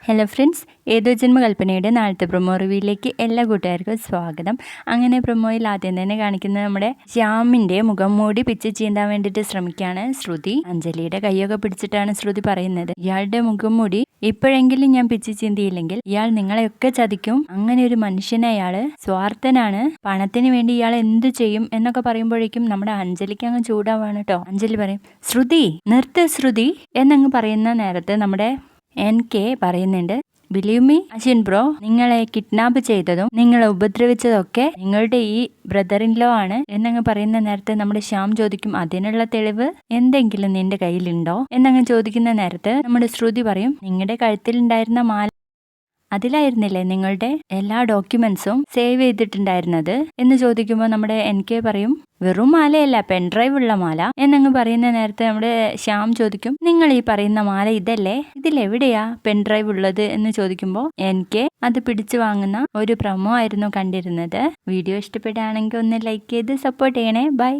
Hello friends, ഏതോ ജന്മകൽപ്പനയുടെ നാളത്തെ promo റിവ്യൂയിലേക്ക് എല്ലാ കൂട്ടുകാർക്കും സ്വാഗതം. അങ്ങനെ പ്രൊമോയിൽ ആദ്യം തന്നെ കാണിക്കുന്നത് നമ്മുടെ ശ്യാമിൻ്റെ മുഖം മൂടി പിച്ച് ചീന്താൻ വേണ്ടിയിട്ട് ശ്രമിക്കുകയാണ് ശ്രുതി. അഞ്ജലിയുടെ കൈയൊക്കെ പിടിച്ചിട്ടാണ് ശ്രുതി പറയുന്നത്, ഇയാളുടെ മുഖം മൂടി ഇപ്പോഴെങ്കിലും ഞാൻ പിച്ച് ചീന്തിയില്ലെങ്കിൽ ഇയാൾ നിങ്ങളെയൊക്കെ ചതിക്കും. അങ്ങനെ ഒരു മനുഷ്യനെ, അയാള് സ്വാർത്ഥനാണ്, പണത്തിന് വേണ്ടി ഇയാൾ എന്ത് ചെയ്യും എന്നൊക്കെ പറയുമ്പോഴേക്കും നമ്മുടെ അഞ്ജലിക്ക് അങ്ങ് ചൂടാവാണ് കേട്ടോ. അഞ്ജലി പറയും, ശ്രുതി നിർത്ത് ശ്രുതി എന്നങ്ങ് പറയുന്ന നേരത്ത് നമ്മുടെ NK പറയുന്നുണ്ട്, ബിലീവ് മീ അശ്വിൻ ബ്രോ, നിങ്ങളെ കിഡ്നാപ്പ് ചെയ്തതും നിങ്ങളെ ഉപദ്രവിച്ചതൊക്കെ നിങ്ങളുടെ ഈ ബ്രദർ ഇൻ ലോ ആണ് എന്നങ്ങ് പറയുന്ന നേരത്ത് നമ്മുടെ ശ്യാം ചോദിക്കും, അതിനുള്ള തെളിവ് എന്തെങ്കിലും നിന്റെ കയ്യിലുണ്ടോ എന്നങ്ങ് ചോദിക്കുന്ന നേരത്ത് നമ്മുടെ ശ്രുതി പറയും, നിങ്ങളുടെ കഴുത്തിലുണ്ടായിരുന്ന മാല, അതിലായിരുന്നില്ലേ നിങ്ങളുടെ എല്ലാ ഡോക്യുമെന്റ്സും സേവ് ചെയ്തിട്ടുണ്ടായിരുന്നത് എന്ന് ചോദിക്കുമ്പോൾ നമ്മുടെ NK പറയും, വെറും മാലയല്ല, പെൻഡ്രൈവ് ഉള്ള മാല എന്നങ്ങ് പറയുന്ന നേരത്തെ നമ്മുടെ ശ്യാം ചോദിക്കും, നിങ്ങൾ ഈ പറയുന്ന മാല ഇതല്ലേ, ഇതിലെവിടെയാ പെൻഡ്രൈവ് ഉള്ളത് എന്ന് ചോദിക്കുമ്പോൾ NK അത് പിടിച്ചു വാങ്ങുന്ന ഒരു പ്രൊമോ ആയിരുന്നു കണ്ടിരുന്നത്. വീഡിയോ ഇഷ്ടപ്പെടുകയാണെങ്കിൽ ഒന്ന് ലൈക്ക് ചെയ്ത് സപ്പോർട്ട് ചെയ്യണേ. ബൈ.